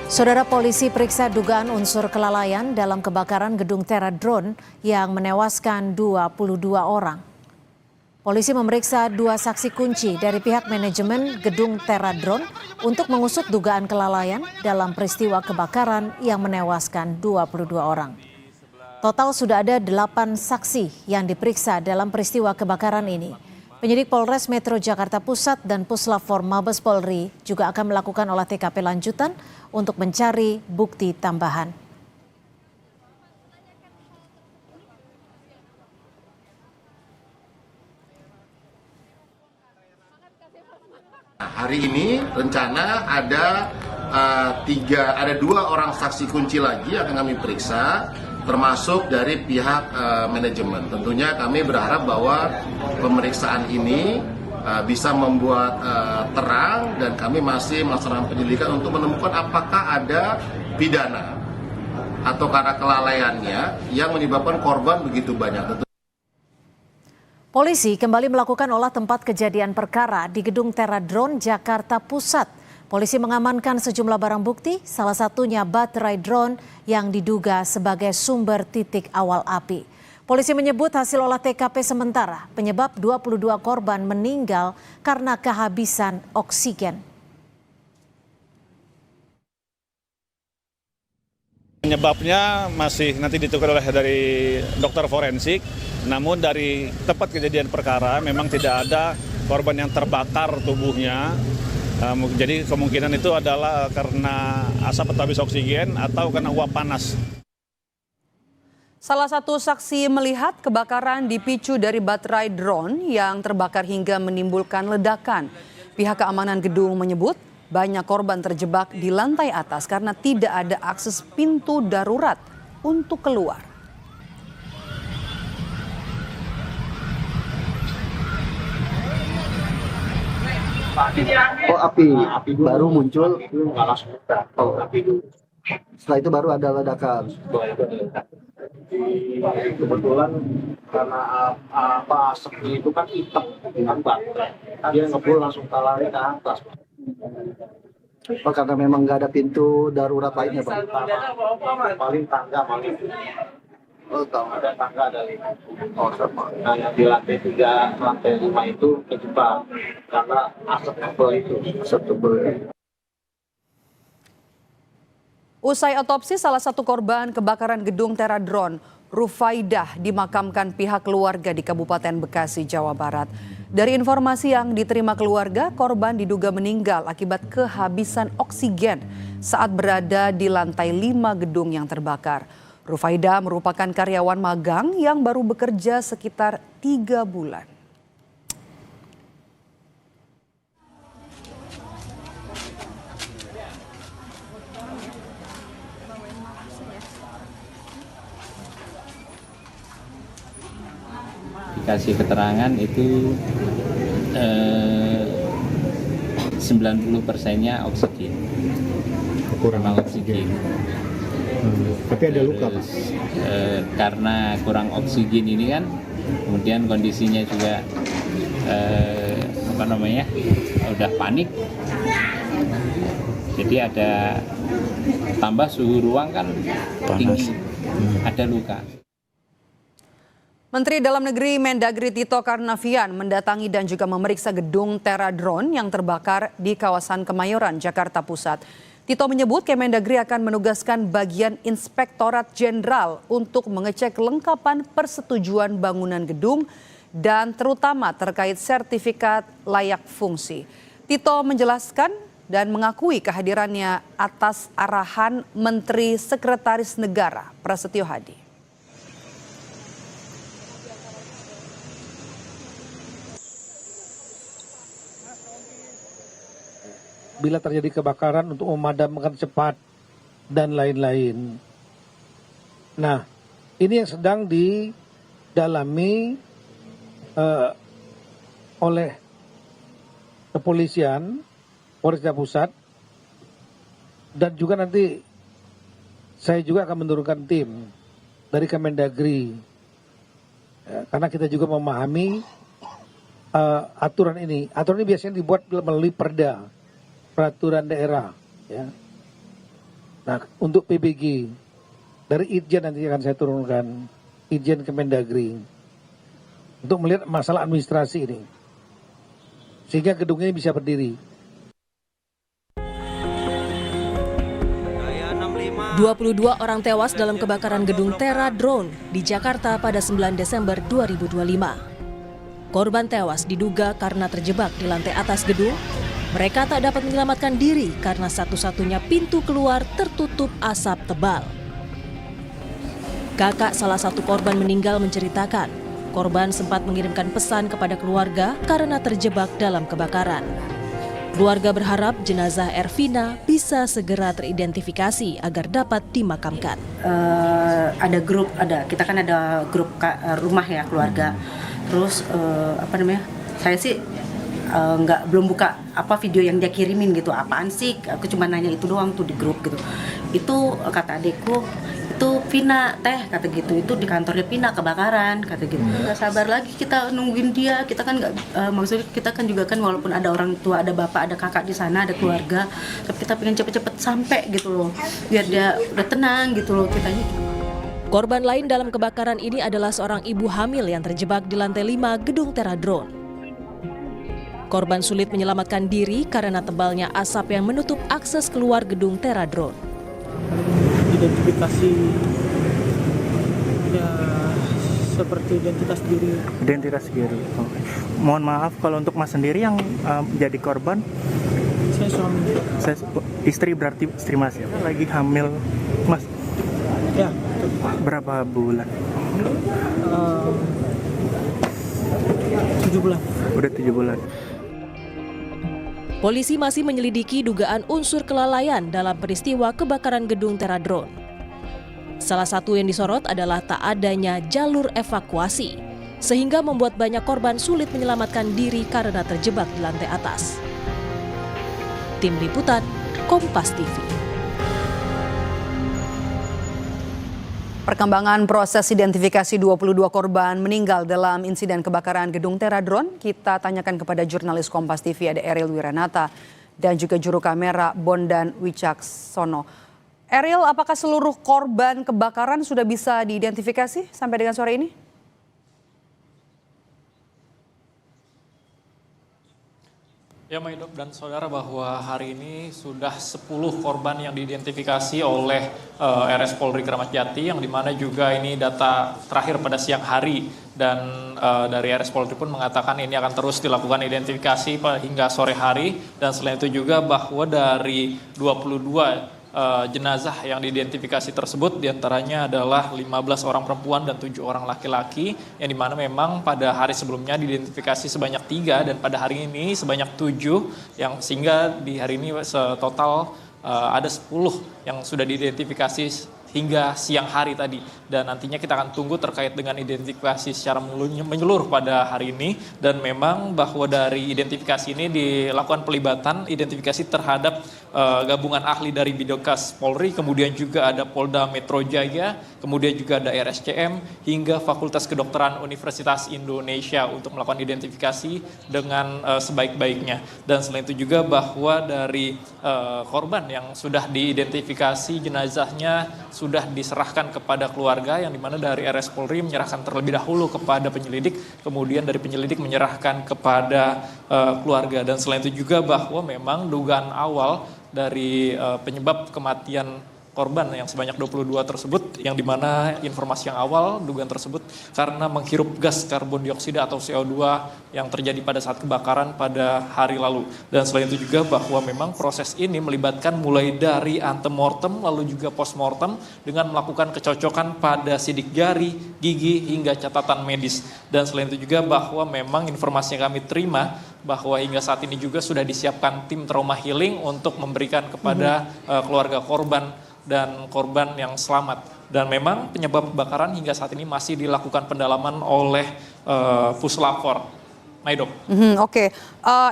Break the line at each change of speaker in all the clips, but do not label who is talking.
Saudara, polisi periksa dugaan unsur kelalaian dalam kebakaran gedung Terra Drone yang menewaskan 22 orang. Polisi memeriksa 2 saksi kunci dari pihak manajemen gedung Terra Drone untuk mengusut dugaan kelalaian dalam peristiwa kebakaran yang menewaskan 22 orang. Total sudah ada 8 saksi yang diperiksa dalam peristiwa kebakaran ini. Penyidik Polres Metro Jakarta Pusat dan Puslap-4 Mabes Polri juga akan melakukan olah TKP lanjutan untuk mencari bukti tambahan.
Hari ini rencana ada 2 orang saksi kunci lagi yang akan kami periksa, termasuk dari pihak manajemen. Tentunya kami berharap bahwa pemeriksaan ini bisa membuat terang, dan kami masih melaksanakan penyelidikan untuk menemukan apakah ada pidana atau karena kelalaiannya yang menyebabkan korban begitu banyak.
Polisi kembali melakukan olah tempat kejadian perkara di gedung Terra Drone Jakarta Pusat. Polisi mengamankan sejumlah barang bukti, salah satunya baterai drone yang diduga sebagai sumber titik awal api. Polisi menyebut hasil olah TKP sementara penyebab 22 korban meninggal karena kehabisan oksigen.
Penyebabnya masih nanti ditentukan oleh dari dokter forensik, namun dari tempat kejadian perkara memang tidak ada korban yang terbakar tubuhnya. Jadi kemungkinan itu adalah karena asap atau habis oksigen atau karena uap panas.
Salah satu saksi melihat kebakaran dipicu dari baterai drone yang terbakar hingga menimbulkan ledakan. Pihak keamanan gedung menyebut banyak korban terjebak di lantai atas karena tidak ada akses pintu darurat untuk keluar.
Oh, api baru muncul, nggak langsung ledak. Oh, api dulu. Setelah itu baru ada ledakan.
Kebetulan karena asapnya itu kan hitam, kan baterai. Dia ngebul langsung lari ke atas.
Oh, karena memang nggak ada pintu darurat lainnya, Pak?
Paling tangga,
Oh, tahu.
ada tangga, ada 5.
Oh, sama.
Nah, yang di lantai 3, lantai 5 itu kejebak karena asap tebal itu.
Asap tebal.
Usai otopsi, salah satu korban kebakaran gedung Terra Drone, Rufaidah, dimakamkan pihak keluarga di Kabupaten Bekasi, Jawa Barat. Dari informasi yang diterima keluarga, korban diduga meninggal akibat kehabisan oksigen saat berada di lantai 5 gedung yang terbakar. Rufaidah merupakan karyawan magang yang baru bekerja sekitar 3 bulan.
Dikasih keterangan itu 90%-nya oksigen, kurang oksigen.
Tapi ada luka, Pak?
Karena kurang oksigen ini kan, kemudian kondisinya juga udah panik. Jadi ada tambah suhu ruang kan tinggi, ada luka.
Menteri Dalam Negeri Mendagri Tito Karnavian mendatangi dan juga memeriksa gedung Terra Drone yang terbakar di kawasan Kemayoran, Jakarta Pusat. Tito menyebut Kemendagri akan menugaskan bagian Inspektorat Jenderal untuk mengecek kelengkapan persetujuan bangunan gedung dan terutama terkait sertifikat layak fungsi. Tito menjelaskan dan mengakui kehadirannya atas arahan Menteri Sekretaris Negara Prasetyo Hadi.
Bila terjadi kebakaran untuk memadamkan cepat dan lain-lain. Nah, ini yang sedang didalami oleh kepolisian Polres Jakarta Pusat, dan juga nanti saya juga akan menurunkan tim dari Kemendagri, karena kita juga memahami aturan ini. Aturan ini biasanya dibuat melalui peraturan daerah, ya. Nah, untuk PBG dari Itjen nanti akan saya turunkan, Itjen Kemendagri, untuk melihat masalah administrasi ini, sehingga gedung ini bisa berdiri.
22 orang tewas dalam kebakaran gedung Tera Drone di Jakarta pada 9 Desember 2025. Korban tewas diduga karena terjebak di lantai atas gedung. Mereka tak dapat menyelamatkan diri karena satu-satunya pintu keluar tertutup asap tebal. Kakak salah satu korban meninggal menceritakan, korban sempat mengirimkan pesan kepada keluarga karena terjebak dalam kebakaran. Keluarga berharap jenazah Ervina bisa segera teridentifikasi agar dapat dimakamkan.
Kita kan ada grup rumah ya keluarga. Terus saya sih belum buka video yang dia kirimin gitu, apaan sih, aku cuma nanya itu doang tuh di grup gitu. Itu kata adekku, itu Vina teh kata gitu, itu di kantornya Vina kebakaran kata gitu. Nggak sabar lagi kita nungguin dia, kita kan nggak maksudnya kita kan juga kan walaupun ada orang tua, ada bapak, ada kakak di sana, ada keluarga, tapi kita pengen cepet-cepet sampai gitu loh, biar dia udah tenang gitu loh kitanya.
Korban lain dalam kebakaran ini adalah seorang ibu hamil yang terjebak di lantai 5 gedung Tera Drone. Korban sulit menyelamatkan diri karena tebalnya asap yang menutup akses keluar gedung Tera Drone.
Identifikasi ya seperti identitas diri. Identitas diri. Oh. Mohon maaf kalau untuk Mas sendiri yang jadi korban. Saya suami. Saya istri, berarti istri Mas ya. Lagi hamil Mas. Ya. Berapa bulan? 7 bulan. Udah 7 bulan.
Polisi masih menyelidiki dugaan unsur kelalaian dalam peristiwa kebakaran gedung Tera Drone. Salah satu yang disorot adalah tak adanya jalur evakuasi, sehingga membuat banyak korban sulit menyelamatkan diri karena terjebak di lantai atas. Tim Liputan, Kompas TV.
Perkembangan proses identifikasi 22 korban meninggal dalam insiden kebakaran gedung Tera Drone kita tanyakan kepada jurnalis Kompas TV ada Ariel Wiranata dan juga juru kamera Bondan Wicaksono. Ariel, apakah seluruh korban kebakaran sudah bisa diidentifikasi sampai dengan sore ini?
Ya, Maidop dan saudara, bahwa hari ini sudah 10 korban yang diidentifikasi oleh RS Polri Kramat Jati, yang dimana juga ini data terakhir pada siang hari, dan dari RS Polri pun mengatakan ini akan terus dilakukan identifikasi hingga sore hari. Dan selain itu juga bahwa dari 22 jenazah yang diidentifikasi tersebut diantaranya adalah 15 orang perempuan dan 7 orang laki-laki, yang dimana memang pada hari sebelumnya diidentifikasi sebanyak 3 dan pada hari ini sebanyak 7, yang sehingga di hari ini total ada 10 yang sudah diidentifikasi hingga siang hari tadi. Dan nantinya kita akan tunggu terkait dengan identifikasi secara menyeluruh pada hari ini. Dan memang bahwa dari identifikasi ini dilakukan pelibatan identifikasi terhadap gabungan ahli dari Bidokas Polri, kemudian juga ada Polda Metro Jaya, kemudian juga ada RSCM hingga Fakultas Kedokteran Universitas Indonesia untuk melakukan identifikasi dengan sebaik-baiknya. Dan selain itu juga bahwa dari korban yang sudah diidentifikasi jenazahnya sudah diserahkan kepada keluarga, yang dimana dari RS Polri menyerahkan terlebih dahulu kepada penyelidik, kemudian dari penyelidik menyerahkan kepada keluarga. Dan selain itu juga bahwa memang dugaan awal dari penyebab kematian korban yang sebanyak 22 tersebut, yang dimana informasi yang awal dugaan tersebut karena menghirup gas karbon dioksida atau CO2 yang terjadi pada saat kebakaran pada hari lalu. Dan selain itu juga bahwa memang proses ini melibatkan mulai dari antemortem lalu juga postmortem dengan melakukan kecocokan pada sidik jari, gigi hingga catatan medis. Dan selain itu juga bahwa memang informasi yang kami terima bahwa hingga saat ini juga sudah disiapkan tim trauma healing untuk memberikan kepada keluarga korban dan korban yang selamat. Dan memang penyebab kebakaran hingga saat ini masih dilakukan pendalaman oleh Puslapor. Maido.
Oke.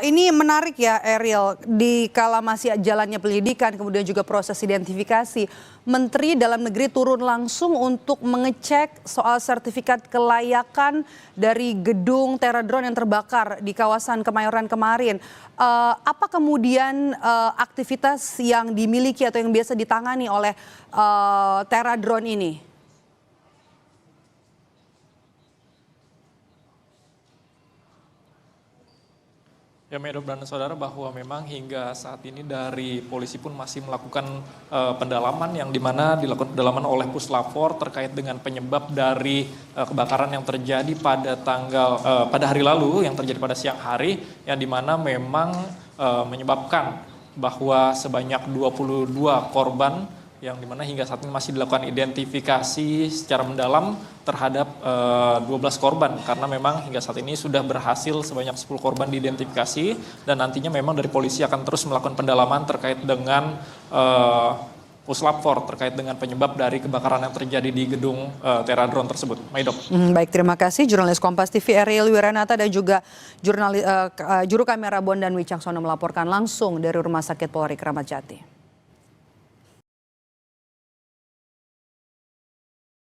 Ini menarik ya Ariel, di kala masih jalannya penyelidikan kemudian juga proses identifikasi, Menteri Dalam Negeri turun langsung untuk mengecek soal sertifikat kelayakan dari gedung Teradron yang terbakar di kawasan Kemayoran kemarin. Apa kemudian aktivitas yang dimiliki atau yang biasa ditangani oleh Teradron ini?
Ya, Maido dan saudara, bahwa memang hingga saat ini dari polisi pun masih melakukan pendalaman yang dimana dilakukan pendalaman oleh Puslapfor terkait dengan penyebab dari kebakaran yang terjadi pada hari lalu, yang terjadi pada siang hari, yang dimana memang menyebabkan bahwa sebanyak 22 korban yang dimana hingga saat ini masih dilakukan identifikasi secara mendalam terhadap 12 korban, karena memang hingga saat ini sudah berhasil sebanyak 10 korban diidentifikasi, dan nantinya memang dari polisi akan terus melakukan pendalaman terkait dengan Puslapfor terkait dengan penyebab dari kebakaran yang terjadi di gedung Teradron tersebut. Maido.
Baik, terima kasih jurnalis Kompas TV Ariel Wiranata dan juga juru kamera Bondan Wicaksono melaporkan langsung dari Rumah Sakit Polri Kramat Jati.